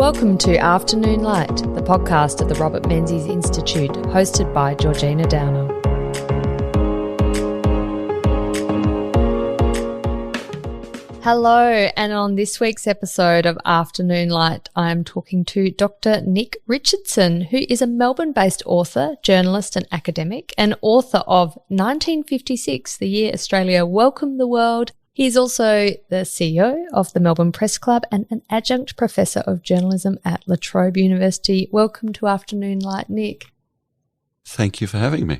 Welcome to Afternoon Light, the podcast of the Robert Menzies Institute, hosted by Georgina Downer. Hello, and on this week's episode of Afternoon Light, I am talking to Dr. Nick Richardson, who is a Melbourne-based author, journalist and academic, and author of 1956, the year Australia welcomed the world. He is also the CEO of the Melbourne Press Club and an adjunct professor of journalism at La Trobe University. Welcome to Afternoon Light, Nick. Thank you for having me.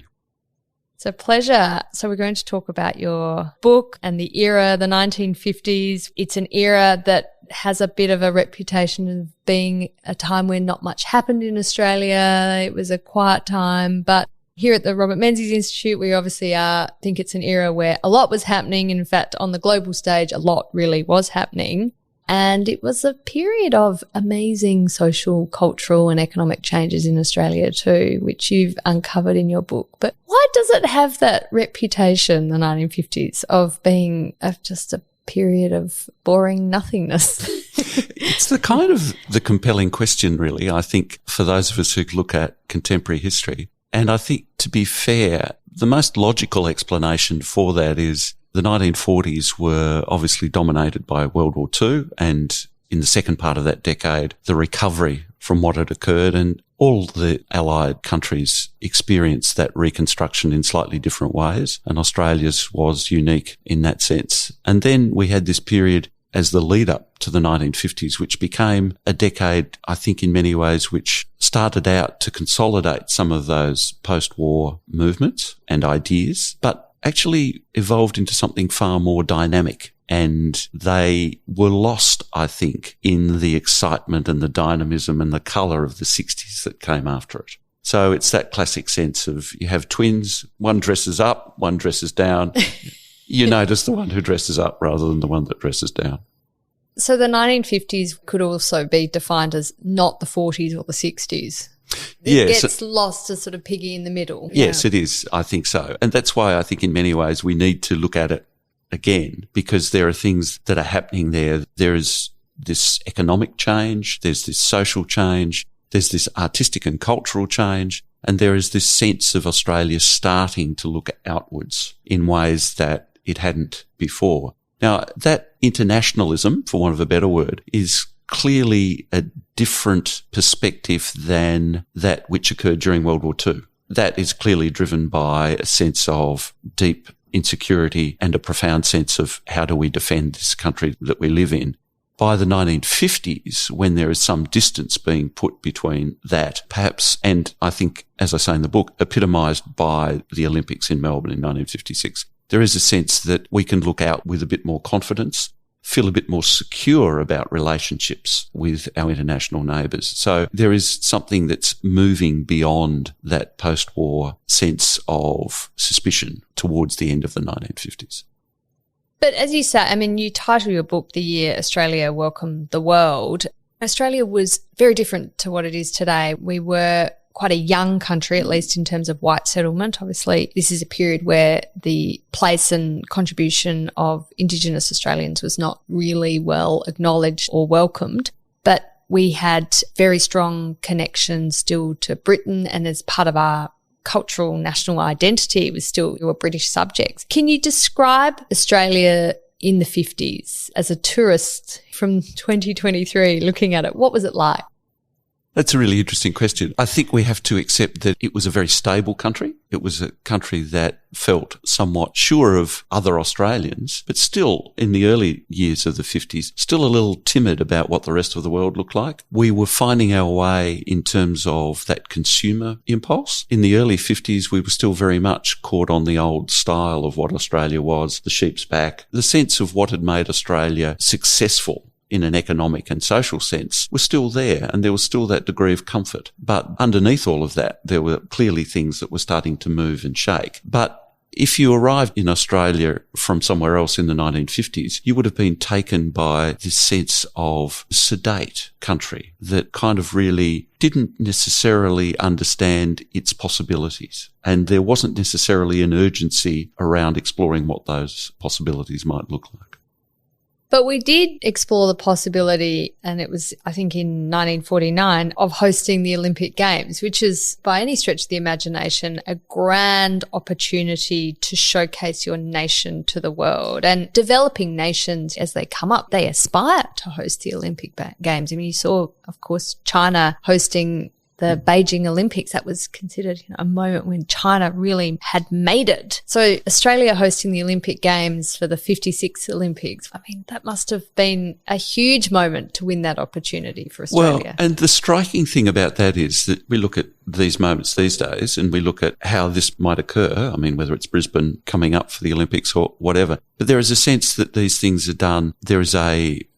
It's a pleasure. So we're going to talk about your book and the era, the 1950s. It's an era that has a bit of a reputation of being a time when not much happened in Australia. It was a quiet time, but here at the Robert Menzies Institute, we obviously think it's an era where a lot was happening. In fact, on the global stage, a lot really was happening. And it was a period of amazing social, cultural and economic changes in Australia too, which you've uncovered in your book. But why does it have that reputation, the 1950s, of being just a period of boring nothingness? It's the compelling question, really, I think, for those of us who look at contemporary history. And I think, to be fair, the most logical explanation for that is the 1940s were obviously dominated by World War II, and in the second part of that decade, the recovery from what had occurred, and all the Allied countries experienced that reconstruction in slightly different ways, and Australia's was unique in that sense. And then we had this period as the lead up to the 1950s, which became a decade, I think, in many ways, which started out to consolidate some of those post-war movements and ideas, but actually evolved into something far more dynamic. And they were lost, I think, in the excitement and the dynamism and the colour of the 60s that came after it. So it's that classic sense of you have twins, one dresses up, one dresses down. You notice the one who dresses up rather than the one that dresses down. So the 1950s could also be defined as not the 40s or the 60s. It gets lost as sort of piggy in the middle. Yes, it is. I think so. And that's why I think in many ways we need to look at it again, because there are things that are happening there. There is this economic change, there's this social change, there's this artistic and cultural change, and there is this sense of Australia starting to look outwards in ways that it hadn't before. Now, that internationalism, for want of a better word, is clearly a different perspective than that which occurred during World War II. That is clearly driven by a sense of deep insecurity and a profound sense of how do we defend this country that we live in. By the 1950s, when there is some distance being put between that, perhaps, and I think, as I say in the book, epitomised by the Olympics in Melbourne in 1956, there is a sense that we can look out with a bit more confidence, feel a bit more secure about relationships with our international neighbours. So there is something that's moving beyond that post-war sense of suspicion towards the end of the 1950s. But as you say, I mean, you title your book The Year Australia Welcomed the World. Australia was very different to what it is today. We were quite a young country, at least in terms of white settlement. Obviously, this is a period where the place and contribution of Indigenous Australians was not really well acknowledged or welcomed. But we had very strong connections still to Britain, and as part of our cultural national identity, it was still we were British subjects. Can you describe Australia in the 50s as a tourist from 2023 looking at it? What was it like? That's a really interesting question. I think we have to accept that it was a very stable country. It was a country that felt somewhat sure of other Australians, but still, in the early years of the 50s, still a little timid about what the rest of the world looked like. We were finding our way in terms of that consumer impulse. In the early 50s, we were still very much caught on the old style of what Australia was, the sheep's back, the sense of what had made Australia successful in an economic and social sense was still there, and there was still that degree of comfort. But underneath all of that, there were clearly things that were starting to move and shake. But if you arrived in Australia from somewhere else in the 1950s, you would have been taken by this sense of sedate country that kind of really didn't necessarily understand its possibilities. And there wasn't necessarily an urgency around exploring what those possibilities might look like. But we did explore the possibility, and it was, I think, in 1949, of hosting the Olympic Games, which is, by any stretch of the imagination, a grand opportunity to showcase your nation to the world. And developing nations, as they come up, they aspire to host the Olympic Games. I mean, you saw, of course, China hosting the Beijing Olympics. That was considered a moment when China really had made it. So Australia hosting the Olympic Games for the 56 Olympics, I mean, that must have been a huge moment to win that opportunity for Australia. Well, and the striking thing about that is that we look at these moments these days and we look at how this might occur. I mean, whether it's Brisbane coming up for the Olympics or whatever. But there is a sense that these things are done. There is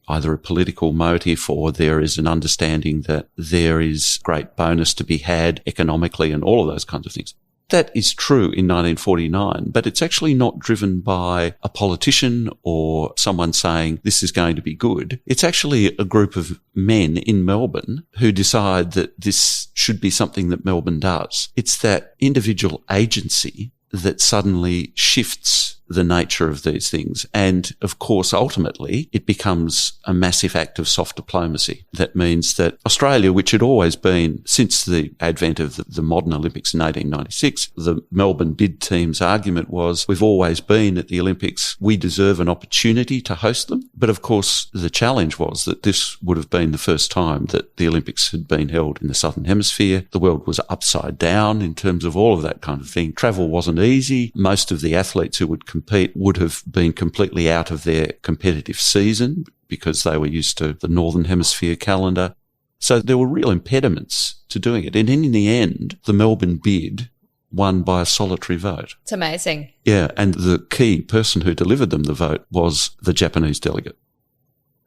either a political motive or there is an understanding that there is great bonus to be had economically and all of those kinds of things. That is true in 1949, but it's actually not driven by a politician or someone saying this is going to be good. It's actually a group of men in Melbourne who decide that this should be something that Melbourne does. It's that individual agency that suddenly shifts the nature of these things. And of course, ultimately, it becomes a massive act of soft diplomacy. That means that Australia, which had always been, since the advent of the modern Olympics in 1896, the Melbourne bid team's argument was, we've always been at the Olympics, we deserve an opportunity to host them. But of course, the challenge was that this would have been the first time that the Olympics had been held in the Southern Hemisphere. The world was upside down in terms of all of that kind of thing. Travel wasn't easy. Most of the athletes who would compete would have been completely out of their competitive season because they were used to the Northern Hemisphere calendar. So there were real impediments to doing it. And in the end, the Melbourne bid won by a solitary vote. It's amazing. Yeah, and the key person who delivered them the vote was the Japanese delegate.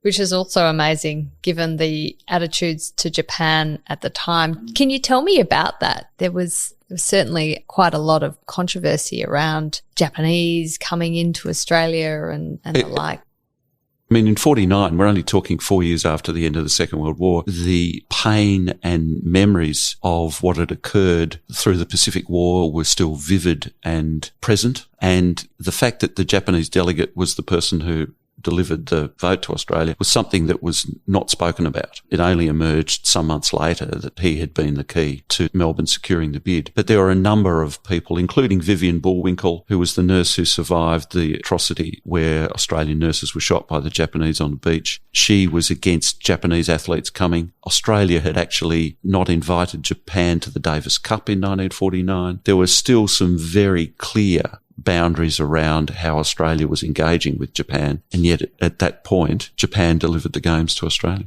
Which is also amazing given the attitudes to Japan at the time. Can you tell me about that? There was certainly quite a lot of controversy around Japanese coming into Australia and the like. I mean, in 49, we're only talking 4 years after the end of the Second World War, the pain and memories of what had occurred through the Pacific War were still vivid and present. And the fact that the Japanese delegate was the person who delivered the vote to Australia was something that was not spoken about. It only emerged some months later that he had been the key to Melbourne securing the bid. But there were a number of people, including Vivian Bullwinkle, who was the nurse who survived the atrocity where Australian nurses were shot by the Japanese on the beach. She was against Japanese athletes coming. Australia had actually not invited Japan to the Davis Cup in 1949. There were still some very clear boundaries around how Australia was engaging with Japan. And yet at that point, Japan delivered the games to Australia.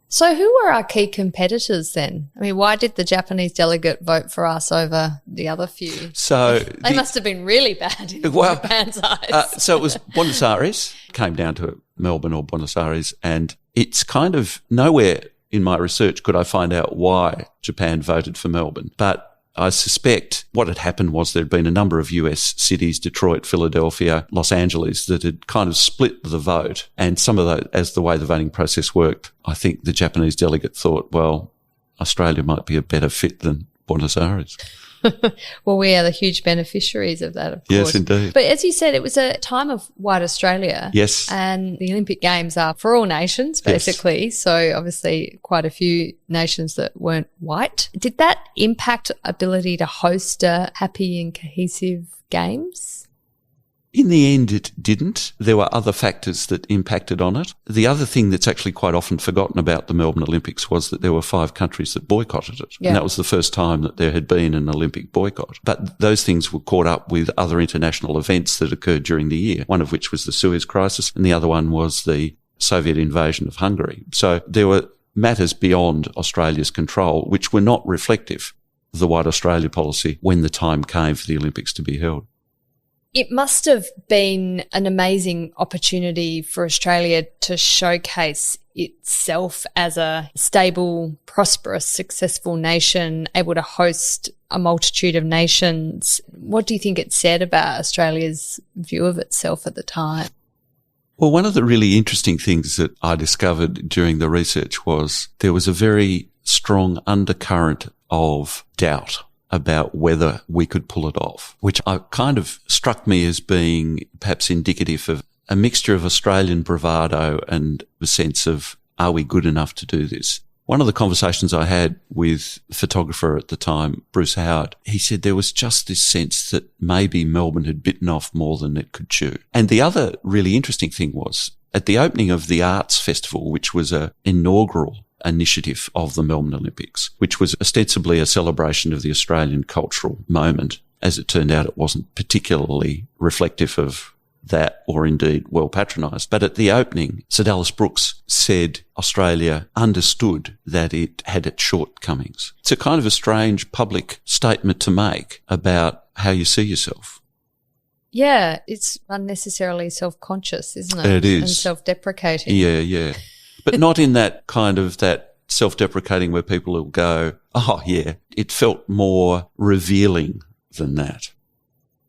So who were our key competitors then? I mean, why did the Japanese delegate vote for us over the other few? So they must have been really bad in Japan's eyes. So it was Buenos Aires, came down to Melbourne or Buenos Aires, and it's kind of nowhere in my research could I find out why Japan voted for Melbourne. But I suspect what had happened was there had been a number of US cities, Detroit, Philadelphia, Los Angeles, that had kind of split the vote. And some of those, as the way the voting process worked, I think the Japanese delegate thought, well, Australia might be a better fit than Buenos Aires. Well, we are the huge beneficiaries of that, of course. Yes, indeed. But as you said, it was a time of white Australia. Yes. And the Olympic Games are for all nations, basically. Yes. So obviously quite a few nations that weren't white. Did that impact ability to host a happy and cohesive games? In the end, it didn't. There were other factors that impacted on it. The other thing that's actually quite often forgotten about the Melbourne Olympics was that there were 5 countries that boycotted it. Yeah. And that was the first time that there had been an Olympic boycott. But those things were caught up with other international events that occurred during the year, one of which was the Suez Crisis, and the other one was the Soviet invasion of Hungary. So there were matters beyond Australia's control which were not reflective of the White Australia policy when the time came for the Olympics to be held. It must have been an amazing opportunity for Australia to showcase itself as a stable, prosperous, successful nation, able to host a multitude of nations. What do you think it said about Australia's view of itself at the time? Well, one of the really interesting things that I discovered during the research was there was a very strong undercurrent of doubt about whether we could pull it off, which kind of struck me as being perhaps indicative of a mixture of Australian bravado and a sense of, are we good enough to do this? One of the conversations I had with a photographer at the time, Bruce Howard, he said there was just this sense that maybe Melbourne had bitten off more than it could chew. And the other really interesting thing was, at the opening of the Arts Festival, which was an inaugural initiative of the Melbourne Olympics, which was ostensibly a celebration of the Australian cultural moment, as it turned out, it wasn't particularly reflective of that, or indeed well patronised. But at the opening, Sir Dallas Brooks said Australia understood that it had its shortcomings. It's a kind of a strange public statement to make about how you see yourself. Yeah, it's unnecessarily self-conscious, isn't it? It is. And self-deprecating. Yeah. But not in that kind of that self-deprecating where people will go, oh yeah, it felt more revealing than that.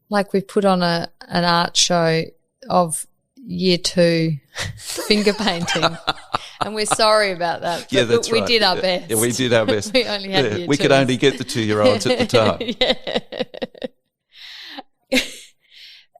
Like we've put on an art show of year 2 finger painting. And we're sorry about that. Yeah, that's we right. did our best. Yeah, we did our best. We only had year 2s. We could only get the 2-year-olds at the time. Yeah.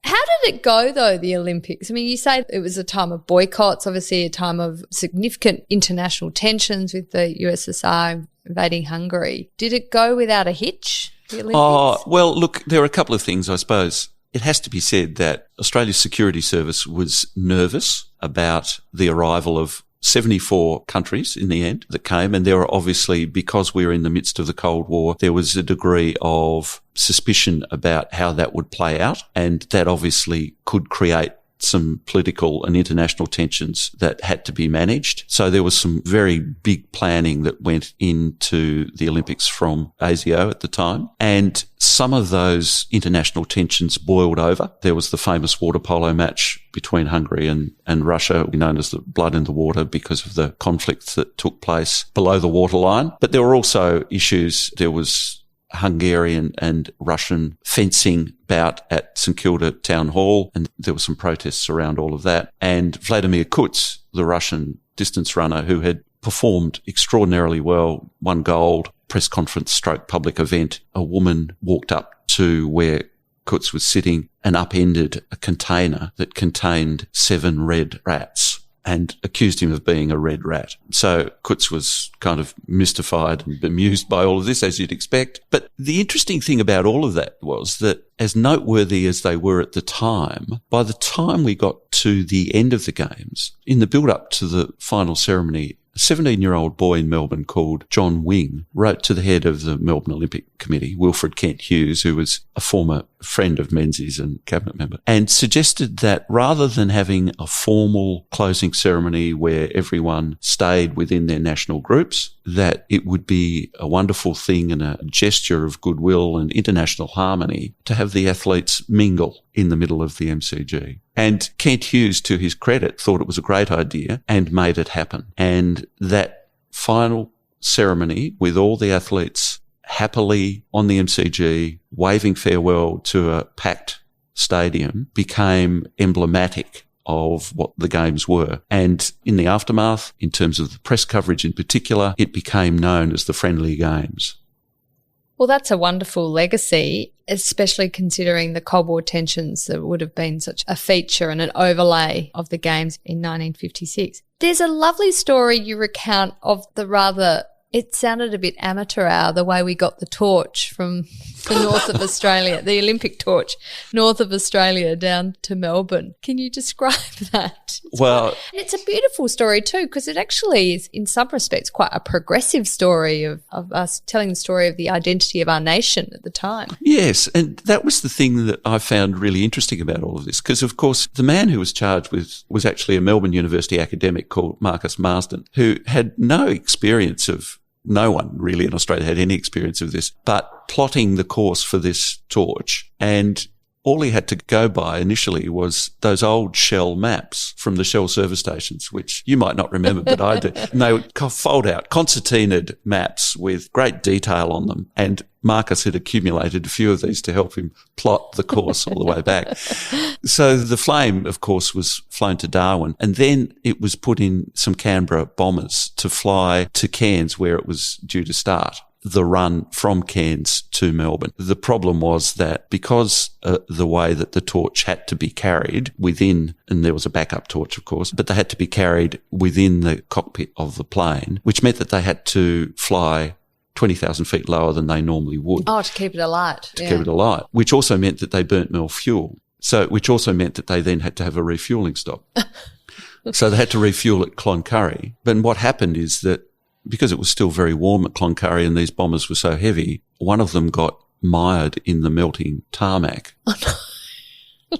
How did it go, though, the Olympics? I mean, you say it was a time of boycotts, obviously a time of significant international tensions with the USSR invading Hungary. Did it go without a hitch, the Olympics? Oh, well, look, there are a couple of things, I suppose. It has to be said that Australia's security service was nervous about the arrival of 74 countries in the end that came. And there were obviously, because we were in the midst of the Cold War, there was a degree of suspicion about how that would play out. And that obviously could create some political and international tensions that had to be managed. So there was some very big planning that went into the Olympics from ASIO at the time. And some of those international tensions boiled over. There was the famous water polo match between Hungary and Russia, known as the blood in the water because of the conflicts that took place below the waterline. But there were also issues. There was Hungarian and Russian fencing bout at St Kilda Town Hall, and there were some protests around all of that. And Vladimir Kuts, the Russian distance runner who had performed extraordinarily well, won gold, press conference stroke public event, a woman walked up to where Kuts was sitting and upended a container that contained 7 red rats and accused him of being a red rat. So Kuts was kind of mystified and bemused by all of this, as you'd expect. But the interesting thing about all of that was that, as noteworthy as they were at the time, by the time we got to the end of the Games, in the build-up to the final ceremony, a 17-year-old boy in Melbourne called John Wing wrote to the head of the Melbourne Olympic Committee, Wilfred Kent Hughes, who was a former friend of Menzies and cabinet member, and suggested that rather than having a formal closing ceremony where everyone stayed within their national groups, that it would be a wonderful thing and a gesture of goodwill and international harmony to have the athletes mingle in the middle of the MCG. And Kent Hughes, to his credit, thought it was a great idea and made it happen. And that final ceremony with all the athletes happily on the MCG, waving farewell to a packed stadium, became emblematic of what the Games were. And in the aftermath, in terms of the press coverage in particular, it became known as the Friendly Games. Well, that's a wonderful legacy, especially considering the Cold War tensions that would have been such a feature and an overlay of the Games in 1956. There's a lovely story you recount of the rather, it sounded a bit amateur hour, the way we got the torch from the north of Australia, the Olympic torch, north of Australia down to Melbourne. Can you describe that? It's a beautiful story too, because it actually is, in some respects, quite a progressive story of us telling the story of the identity of our nation at the time. Yes, and that was the thing that I found really interesting about all of this, because, of course, the man who was charged with was actually a Melbourne University academic called Marcus Marsden, who had no one really in Australia had any experience of this, but plotting the course for this torch. And all he had to go by initially was those old Shell maps from the Shell service stations, which you might not remember, but I do. And they would fold out concertinaed maps with great detail on them. And Marcus had accumulated a few of these to help him plot the course all the way back. So the Flame, of course, was flown to Darwin, and then it was put in some Canberra bombers to fly to Cairns, where it was due to start. the run from Cairns to Melbourne. The problem was that because the way that the torch had to be carried within, and there was a backup torch, of course, but they had to be carried within the cockpit of the plane, which meant that they had to fly 20,000 feet lower than they normally would. Oh, to keep it alight. Keep it alight, which also meant that they burnt more fuel. So, which also meant that they then had to have a refuelling stop. So they had to refuel at Cloncurry. But what happened is that because it was still very warm at Cloncurry and these bombers were so heavy, one of them got mired in the melting tarmac. Oh, no.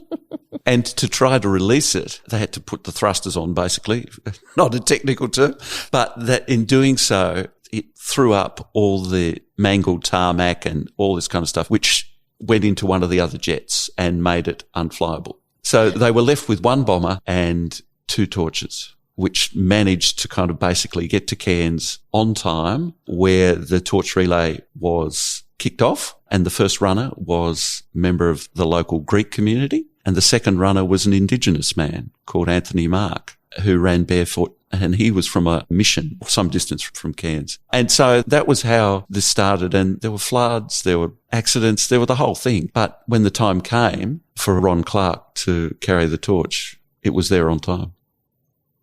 And to try to release it, they had to put the thrusters on, basically. Not a technical term, but that in doing so, it threw up all the mangled tarmac and all this kind of stuff, which went into one of the other jets and made it unflyable. So they were left with one bomber and 2 torches, which managed to kind of basically get to Cairns on time, where the torch relay was kicked off. And the first runner was a member of the local Greek community. And the second runner was an Indigenous man called Anthony Mark, who ran barefoot. And he was from a mission some distance from Cairns. And so that was how this started. And there were floods, there were accidents, there were the whole thing. But when the time came for Ron Clark to carry the torch, it was there on time.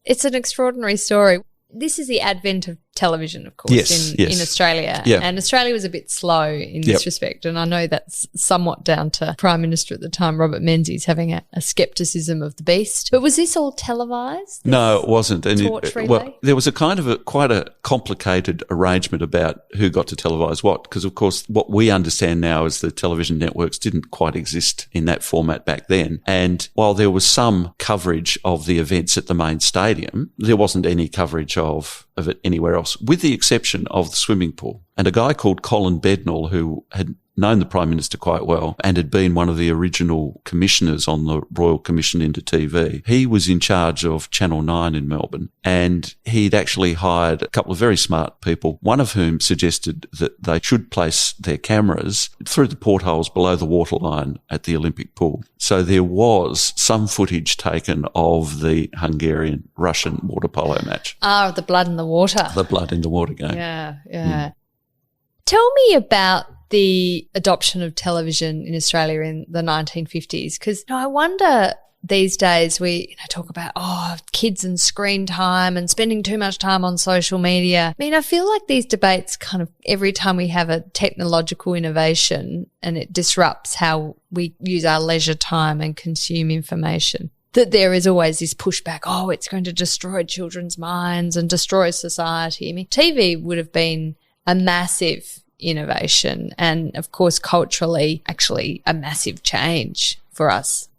It's an extraordinary story. This is the advent of television, of course, in Australia. Yeah. And Australia was a bit slow in this respect. And I know that's somewhat down to Prime Minister at the time, Robert Menzies, having a scepticism of the beast. But was this all televised? No, it wasn't. And relay? There was a kind of quite a complicated arrangement about who got to televise what, because of course what we understand now is the television networks didn't quite exist in that format back then. And while there was some coverage of the events at the main stadium, there wasn't any coverage of it anywhere else, with the exception of the swimming pool. And a guy called Colin Bednall, who had known the Prime Minister quite well and had been one of the original commissioners on the Royal Commission into TV. He was in charge of Channel 9 in Melbourne, and he'd actually hired a couple of very smart people, one of whom suggested that they should place their cameras through the portholes below the waterline at the Olympic pool. So there was some footage taken of the Hungarian-Russian water polo match. Ah, the blood in the water. The blood in the water game. Yeah. Tell me about the adoption of television in Australia in the 1950s, because I wonder these days we talk about, kids and screen time and spending too much time on social media. I mean, I feel like these debates kind of every time we have a technological innovation and it disrupts how we use our leisure time and consume information, that there is always this pushback, it's going to destroy children's minds and destroy society. I mean, TV would have been a massive innovation and, of course, culturally, actually a massive change for us.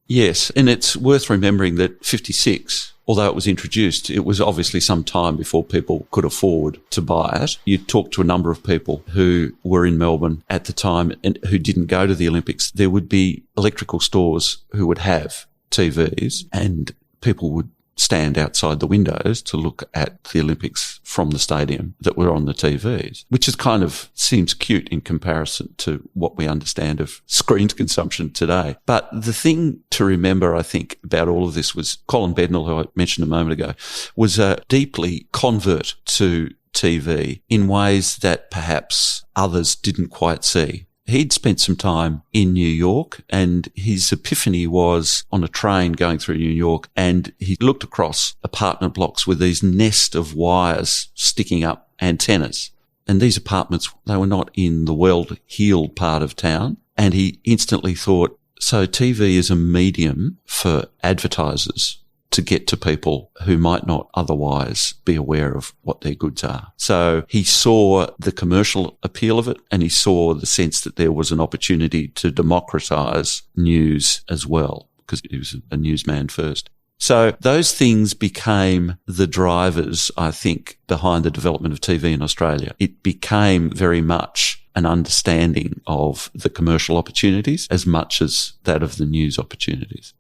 Yes, and it's worth remembering that 56, although it was introduced, it was obviously some time before people could afford to buy it. You talk to a number of people who were in Melbourne at the time and who didn't go to the Olympics. There would be electrical stores who would have TVs, and people would stand outside the windows to look at the Olympics from the stadium that were on the TVs, which is kind of seems cute in comparison to what we understand of screen consumption today. But the thing to remember, I think, about all of this was Colin Bednall, who I mentioned a moment ago, was a deeply convert to TV in ways that perhaps others didn't quite see. He'd spent some time in New York, and his epiphany was on a train going through New York, and he looked across apartment blocks with these nest of wires sticking up antennas. And these apartments, they were not in the well-heeled part of town. And he instantly thought, so TV is a medium for advertisers to get to people who might not otherwise be aware of what their goods are. So he saw the commercial appeal of it, and he saw the sense that there was an opportunity to democratise news as well, because he was a newsman first. So those things became the drivers, I think, behind the development of TV in Australia. It became very much an understanding of the commercial opportunities as much as that of the news opportunities.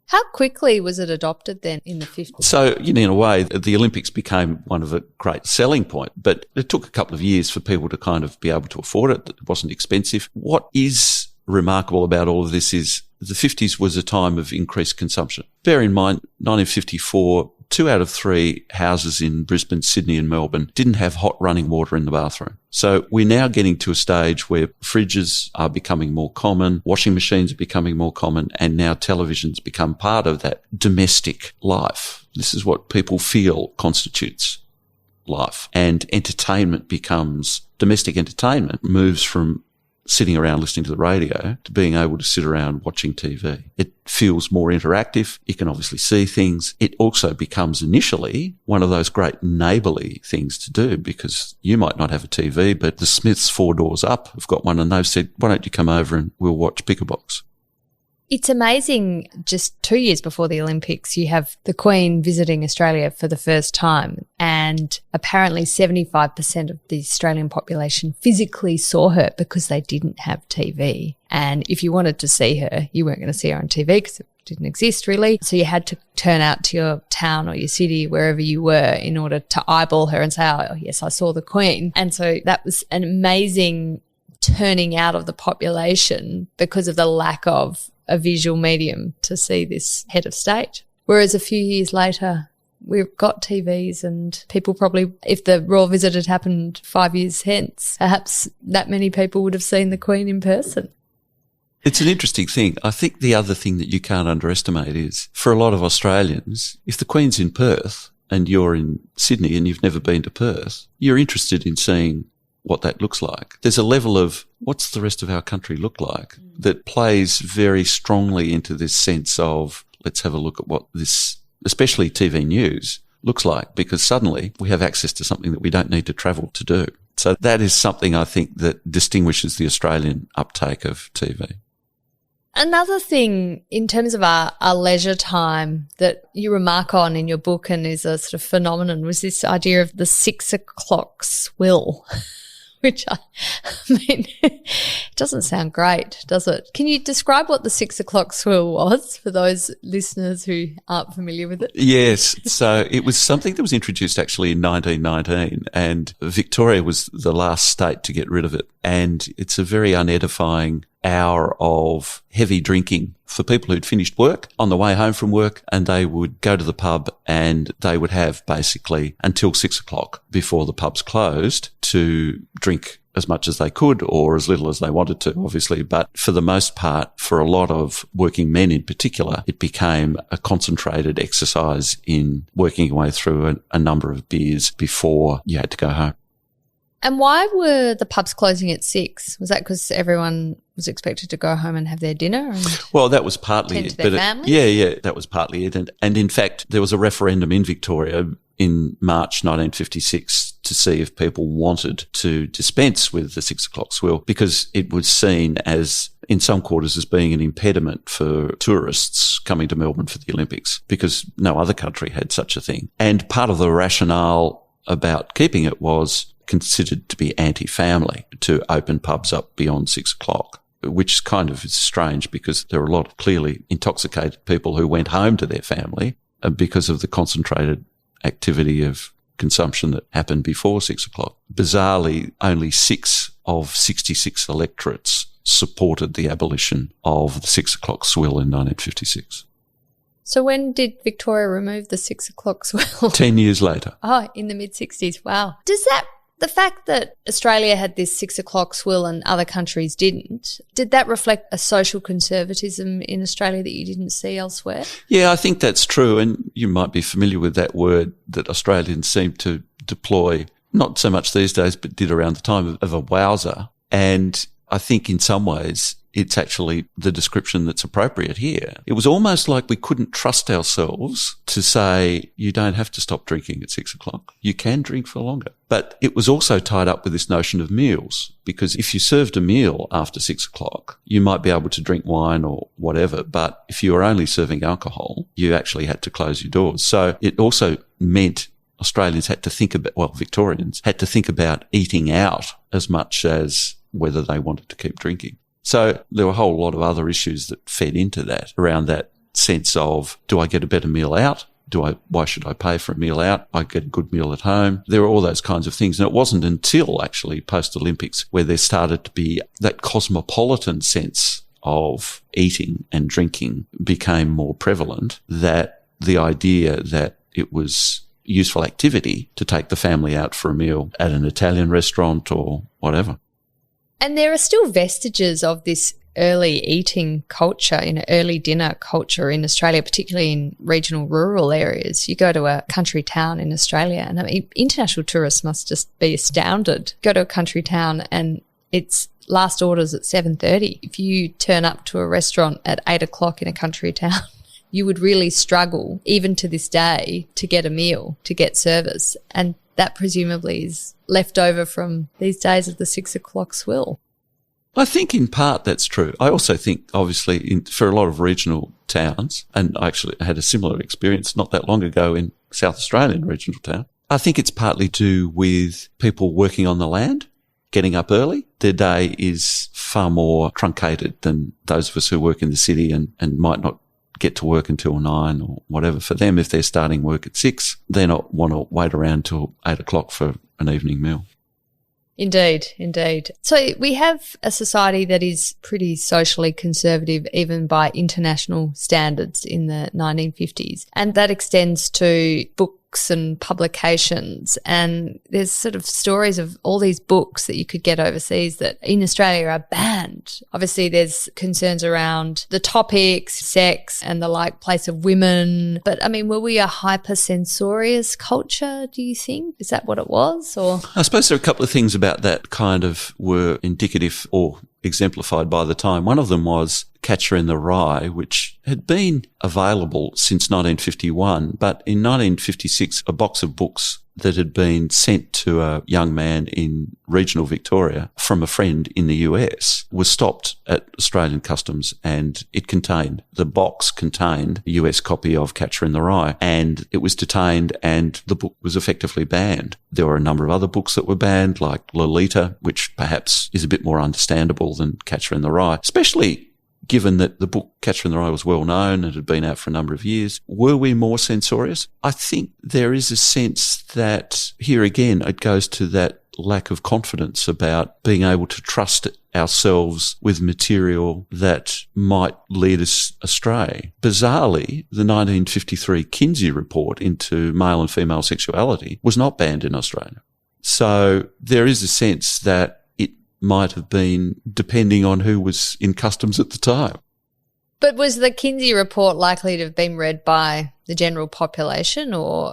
How quickly was it adopted then in the 50s? So, in a way, the Olympics became one of a great selling point, but it took a couple of years for people to kind of be able to afford it. It wasn't expensive. What is remarkable about all of this is the 50s was a time of increased consumption. Bear in mind, 1954, 2 out of 3 houses in Brisbane, Sydney and Melbourne didn't have hot running water in the bathroom. So we're now getting to a stage where fridges are becoming more common, washing machines are becoming more common, and now televisions become part of that domestic life. This is what people feel constitutes life. And entertainment becomes, domestic entertainment moves from sitting around listening to the radio to being able to sit around watching TV. It feels more interactive. You can obviously see things. It also becomes initially one of those great neighbourly things to do, because you might not have a TV, but the Smiths 4 doors up have got one, and they've said, why don't you come over and we'll watch Pick a Box? It's amazing, just 2 years before the Olympics, you have the Queen visiting Australia for the first time, and apparently 75% of the Australian population physically saw her because they didn't have TV. And if you wanted to see her, you weren't going to see her on TV because it didn't exist really. So you had to turn out to your town or your city, wherever you were, in order to eyeball her and say, oh, yes, I saw the Queen. And so that was an amazing turning out of the population because of the lack of a visual medium to see this head of state. Whereas a few years later, we've got TVs, and people probably, if the royal visit had happened 5 years hence, perhaps that many people would have seen the Queen in person. It's an interesting thing. I think the other thing that you can't underestimate is, for a lot of Australians, if the Queen's in Perth and you're in Sydney and you've never been to Perth, you're interested in seeing what that looks like. There's a level of what's the rest of our country look like that plays very strongly into this sense of let's have a look at what this, especially TV news, looks like, because suddenly we have access to something that we don't need to travel to do. So that is something I think that distinguishes the Australian uptake of TV. Another thing in terms of our leisure time that you remark on in your book and is a sort of phenomenon was this idea of the 6 o'clock swill. Which I mean, it doesn't sound great, does it? Can you describe what the 6 o'clock swill was for those listeners who aren't familiar with it? Yes. So it was something that was introduced actually in 1919, and Victoria was the last state to get rid of it. And it's a very unedifying hour of heavy drinking for people who'd finished work on the way home from work, and they would go to the pub and they would have basically until 6 o'clock before the pubs closed to drink as much as they could or as little as they wanted to, obviously. But for the most part, for a lot of working men in particular, it became a concentrated exercise in working your way through a number of beers before you had to go home. And why were the pubs closing at 6? Was that because everyone was expected to go home and have their dinner? Well, that was partly it. Their families? Yeah, that was partly it. And in fact, there was a referendum in Victoria in March 1956 to see if people wanted to dispense with the 6 o'clock swill, because it was seen as, in some quarters, as being an impediment for tourists coming to Melbourne for the Olympics, because no other country had such a thing. And part of the rationale about keeping it was considered to be anti-family to open pubs up beyond 6 o'clock, which kind of is strange because there are a lot of clearly intoxicated people who went home to their family because of the concentrated activity of consumption that happened before 6 o'clock. Bizarrely, only 6 of 66 electorates supported the abolition of the 6 o'clock swill in 1956. So when did Victoria remove the 6 o'clock swill? 10 years later. Oh, in the mid-60s. Wow. The fact that Australia had this 6 o'clock swill and other countries didn't, did that reflect a social conservatism in Australia that you didn't see elsewhere? Yeah, I think that's true. And you might be familiar with that word that Australians seem to deploy, not so much these days, but did around the time of a wowser. And I think in some ways it's actually the description that's appropriate here. It was almost like we couldn't trust ourselves to say, you don't have to stop drinking at 6 o'clock. You can drink for longer. But it was also tied up with this notion of meals, because if you served a meal after 6 o'clock, you might be able to drink wine or whatever. But if you were only serving alcohol, you actually had to close your doors. So it also meant Australians had to think about, well, Victorians had to think about eating out as much as whether they wanted to keep drinking. So there were a whole lot of other issues that fed into that, around that sense of, do I get a better meal out? Why should I pay for a meal out? I get a good meal at home. There were all those kinds of things. And it wasn't until actually post-Olympics where there started to be that cosmopolitan sense of eating and drinking became more prevalent, that the idea that it was useful activity to take the family out for a meal at an Italian restaurant or whatever. And there are still vestiges of this early eating culture, early dinner culture in Australia, particularly in regional rural areas. You go to a country town in Australia and international tourists must just be astounded. Go to a country town and it's last orders at 7:30. If you turn up to a restaurant at 8 o'clock in a country town, you would really struggle, even to this day, to get a meal, to get service. And that presumably is left over from these days of the 6 o'clock swill. I think in part that's true. I also think, obviously, for a lot of regional towns, and I actually had a similar experience not that long ago in South Australian regional town, I think it's partly to do with people working on the land, getting up early. Their day is far more truncated than those of us who work in the city and might not get to work until 9 or whatever. For them, if they're starting work at 6, they not want to wait around till 8 o'clock for an evening meal. Indeed, indeed. So we have a society that is pretty socially conservative, even by international standards in the 1950s. And that extends to books and publications. And there's sort of stories of all these books that you could get overseas that in Australia are banned. Obviously, there's concerns around the topics, sex and the place of women. But, were we a hyper-censorious culture, do you think? Is that what it was? Or I suppose there are a couple of things about that kind of were indicative or exemplified by the time. One of them was Catcher in the Rye, which had been available since 1951, but in 1956, a box of books that had been sent to a young man in regional Victoria from a friend in the US was stopped at Australian Customs, and the box contained a US copy of Catcher in the Rye, and it was detained and the book was effectively banned. There were a number of other books that were banned, like Lolita, which perhaps is a bit more understandable than Catcher in the Rye, especially given that the book Catcher in the Rye was well known and had been out for a number of years. Were we more censorious? I think there is a sense that here again it goes to that lack of confidence about being able to trust ourselves with material that might lead us astray. Bizarrely, the 1953 Kinsey report into male and female sexuality was not banned in Australia. So there is a sense that might have been depending on who was in customs at the time. But was the Kinsey report likely to have been read by the general population? Or,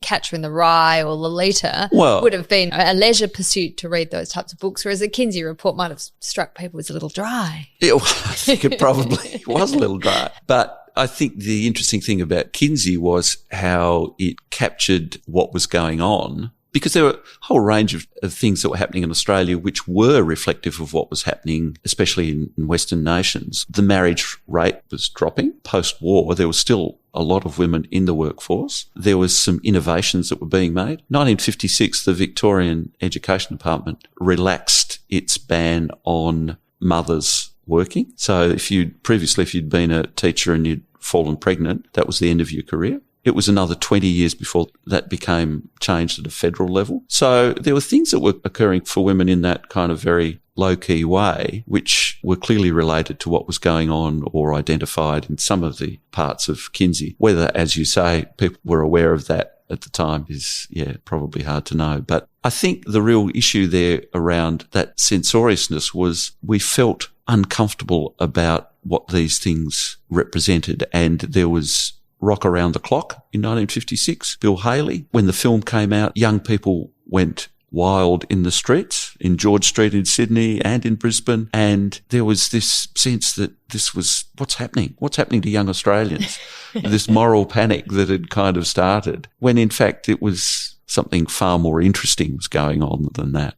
Catcher in the Rye or Lolita would have been a leisure pursuit to read those types of books, whereas the Kinsey report might have struck people as a little dry. I think it probably was a little dry. But I think the interesting thing about Kinsey was how it captured what was going on, because there were a whole range of things that were happening in Australia which were reflective of what was happening, especially in Western nations. The marriage rate was dropping. Post-war, there was still a lot of women in the workforce. There was some innovations that were being made. 1956, the Victorian Education Department relaxed its ban on mothers working. So if you'd been a teacher and you'd fallen pregnant, that was the end of your career. It was another 20 years before that became changed at a federal level. So there were things that were occurring for women in that kind of very low-key way, which were clearly related to what was going on or identified in some of the parts of Kinsey. Whether, as you say, people were aware of that at the time is, probably hard to know. But I think the real issue there around that censoriousness was we felt uncomfortable about what these things represented, and there was Rock Around the Clock in 1956, Bill Haley. When the film came out, young people went wild in the streets, in George Street in Sydney and in Brisbane, and there was this sense that this was what's happening to young Australians, this moral panic that had kind of started, when in fact it was something far more interesting was going on than that.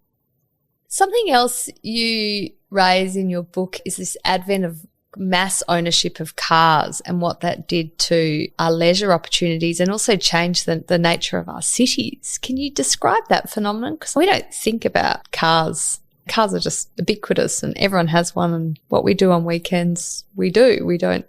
Something else you raise in your book is this advent of mass ownership of cars and what that did to our leisure opportunities and also changed the nature of our cities. Can you describe that phenomenon? Because we don't think about cars. Cars are just ubiquitous and everyone has one, and what we do on weekends, we do. We don't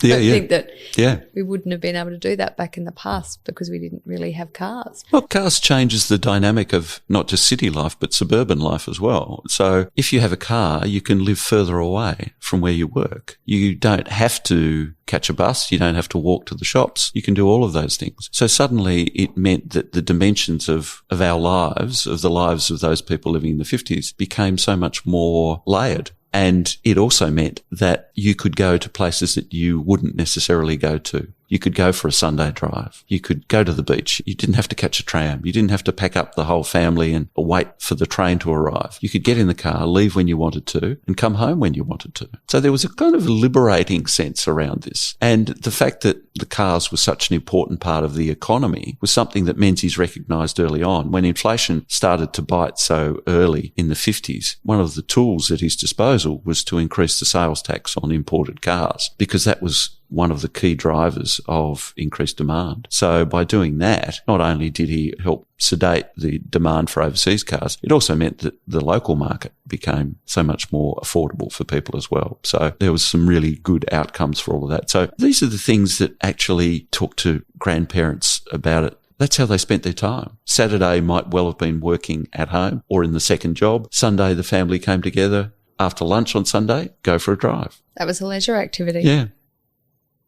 Yeah, I think that yeah. we wouldn't have been able to do that back in the past because we didn't really have cars. Well, cars changes the dynamic of not just city life, but suburban life as well. So if you have a car, you can live further away from where you work. You don't have to catch a bus. You don't have to walk to the shops. You can do all of those things. So suddenly it meant that the dimensions of our lives, of the lives of those people living in the 50s, became so much more layered. And it also meant that you could go to places that you wouldn't necessarily go to. You could go for a Sunday drive. You could go to the beach. You didn't have to catch a tram. You didn't have to pack up the whole family and wait for the train to arrive. You could get in the car, leave when you wanted to, and come home when you wanted to. So there was a kind of liberating sense around this. And the fact that the cars were such an important part of the economy was something that Menzies recognised early on. When inflation started to bite so early in the 50s, one of the tools at his disposal was to increase the sales tax on imported cars, because that was one of the key drivers of increased demand. So by doing that, not only did he help sedate the demand for overseas cars, it also meant that the local market became so much more affordable for people as well. So there was some really good outcomes for all of that. So these are the things that actually talk to grandparents about it. That's how they spent their time. Saturday might well have been working at home or in the second job. Sunday, the family came together. After lunch on Sunday, go for a drive. That was a leisure activity. Yeah.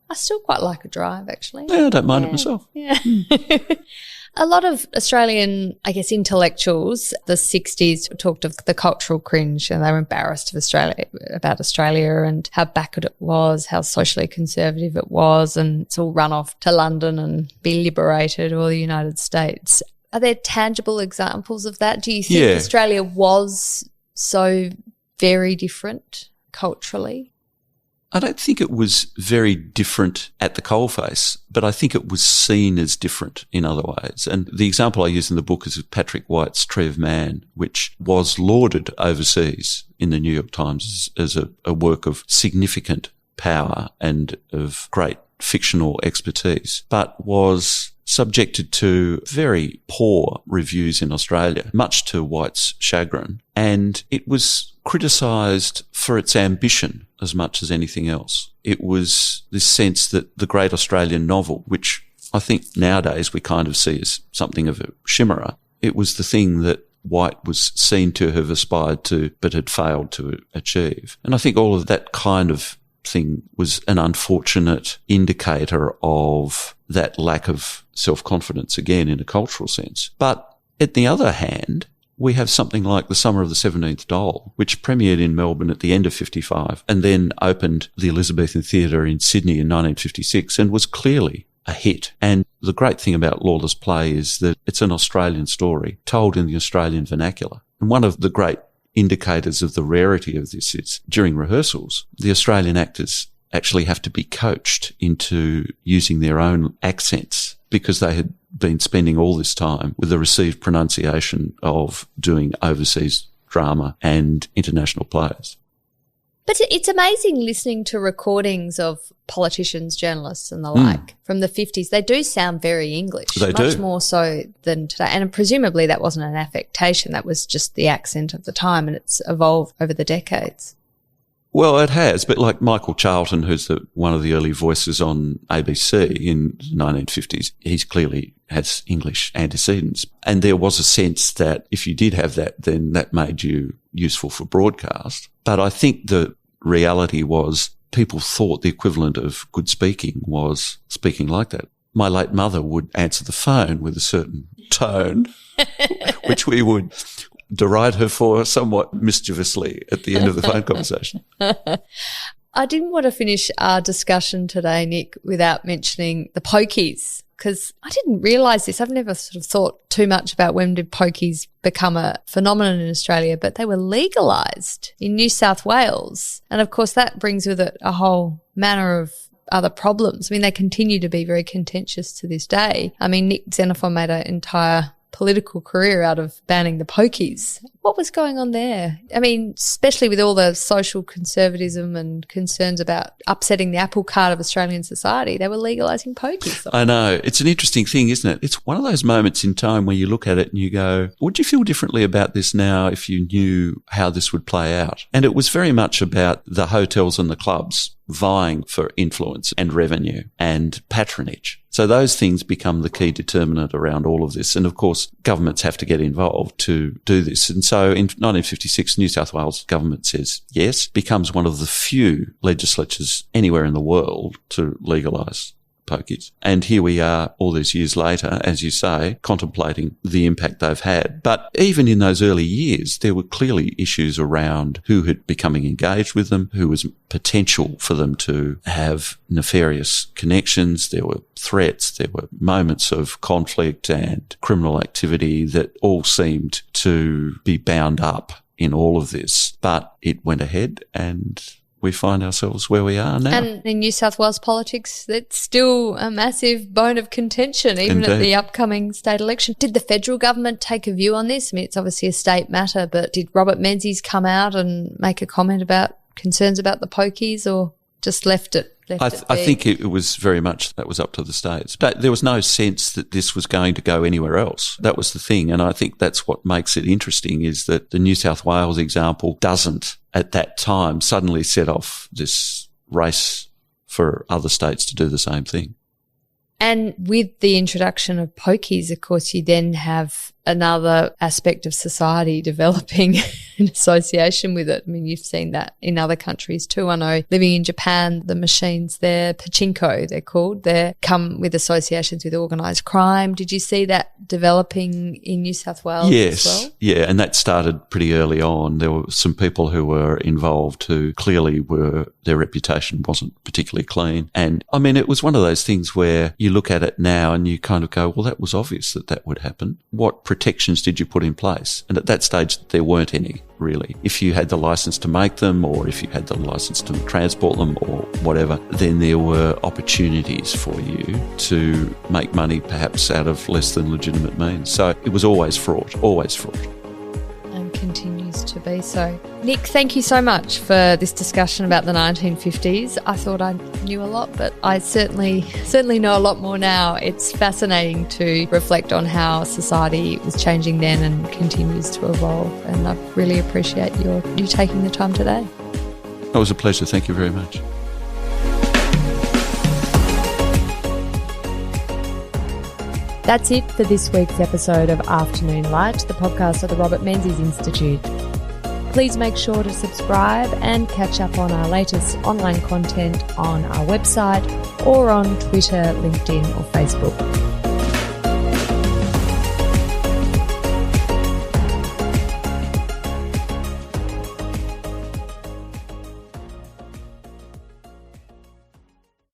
I still quite like a drive, actually. Yeah, I don't mind it myself. Yeah. A lot of Australian, I guess, intellectuals, the 60s, talked of the cultural cringe, and they were embarrassed of about Australia and how backward it was, how socially conservative it was, and it's all run off to London and be liberated, or the United States. Are there tangible examples of that? Do you think Australia was so very different culturally? I don't think it was very different at the coalface, but I think it was seen as different in other ways. And the example I use in the book is of Patrick White's Tree of Man, which was lauded overseas in the New York Times as a work of significant power and of great fictional expertise, but was subjected to very poor reviews in Australia, much to White's chagrin. And it was criticised for its ambition as much as anything else. It was this sense that the great Australian novel, which I think nowadays we kind of see as something of a chimera, it was the thing that White was seen to have aspired to but had failed to achieve. And I think all of that kind of thing was an unfortunate indicator of that lack of self-confidence, again, in a cultural sense. But at the other hand, we have something like The Summer of the 17th Doll, which premiered in Melbourne at the end of 55 and then opened the Elizabethan Theatre in Sydney in 1956 and was clearly a hit. And the great thing about Lawless Play is that it's an Australian story told in the Australian vernacular. And one of the great indicators of the rarity of this is during rehearsals, the Australian actors actually have to be coached into using their own accents because they had been spending all this time with the received pronunciation of doing overseas drama and international plays. But it's amazing listening to recordings of politicians, journalists and the like from the 50s. They do sound very English, much more so than today. And presumably that wasn't an affectation. That was just the accent of the time, and it's evolved over the decades. Well, it has, but like Michael Charlton, who's one of the early voices on ABC in the 1950s, he's clearly has English antecedents. And there was a sense that if you did have that, then that made you useful for broadcast. But I think the reality was people thought the equivalent of good speaking was speaking like that. My late mother would answer the phone with a certain tone, which we would deride her for somewhat mischievously at the end of the phone conversation. I didn't want to finish our discussion today, Nick, without mentioning the pokies, because I didn't realise this. I've never sort of thought too much about when did pokies become a phenomenon in Australia, but they were legalised in New South Wales. And, of course, that brings with it a whole manner of other problems. I mean, they continue to be very contentious to this day. I mean, Nick Xenophon made an entire political career out of banning the pokies. What was going on there? I mean, especially with all the social conservatism and concerns about upsetting the apple cart of Australian society, they were legalising pokies. I know. It's an interesting thing, isn't it? It's one of those moments in time where you look at it and you go, would you feel differently about this now if you knew how this would play out? And it was very much about the hotels and the clubs vying for influence and revenue and patronage. So those things become the key determinant around all of this. And of course, governments have to get involved to do this. And so in 1956, New South Wales government says yes, becomes one of the few legislatures anywhere in the world to legalise pokies. And here we are all these years later, as you say, contemplating the impact they've had. But even in those early years, there were clearly issues around who had becoming engaged with them, who was potential for them to have nefarious connections. There were threats, there were moments of conflict and criminal activity that all seemed to be bound up in all of this. But it went ahead and we find ourselves where we are now. And in New South Wales politics, it's still a massive bone of contention, even Indeed. at the upcoming state election. Did the federal government take a view on this? I mean, it's obviously a state matter, but did Robert Menzies come out and make a comment about concerns about the pokies, or just left it? I think it was very much that was up to the states. But there was no sense that this was going to go anywhere else. That was the thing. And I think that's what makes it interesting, is that the New South Wales example doesn't, at that time, suddenly set off this race for other states to do the same thing. And with the introduction of pokies, of course, you then have another aspect of society developing in association with it. I mean, you've seen that in other countries too. I know living in Japan, the machines there, pachinko, they're called, they come with associations with organised crime. Did you see that developing in New South Wales as well? Yeah, and that started pretty early on. There were some people who were involved who clearly their reputation wasn't particularly clean. And I mean, it was one of those things where you look at it now and you kind of go, well, that was obvious that would happen. What protections did you put in place? And at that stage, there weren't any, really. If you had the license to make them, or if you had the license to transport them, or whatever, then there were opportunities for you to make money perhaps out of less than legitimate means. So it was always fraught. And continues to be so. Nick, thank you so much for this discussion about the 1950s. I thought I knew a lot, but I certainly know a lot more now. It's fascinating to reflect on how society was changing then and continues to evolve. And I really appreciate you taking the time today. It was a pleasure. Thank you very much. That's it for this week's episode of Afternoon Light, the podcast of the Robert Menzies Institute. Please make sure to subscribe and catch up on our latest online content on our website or on Twitter, LinkedIn or Facebook.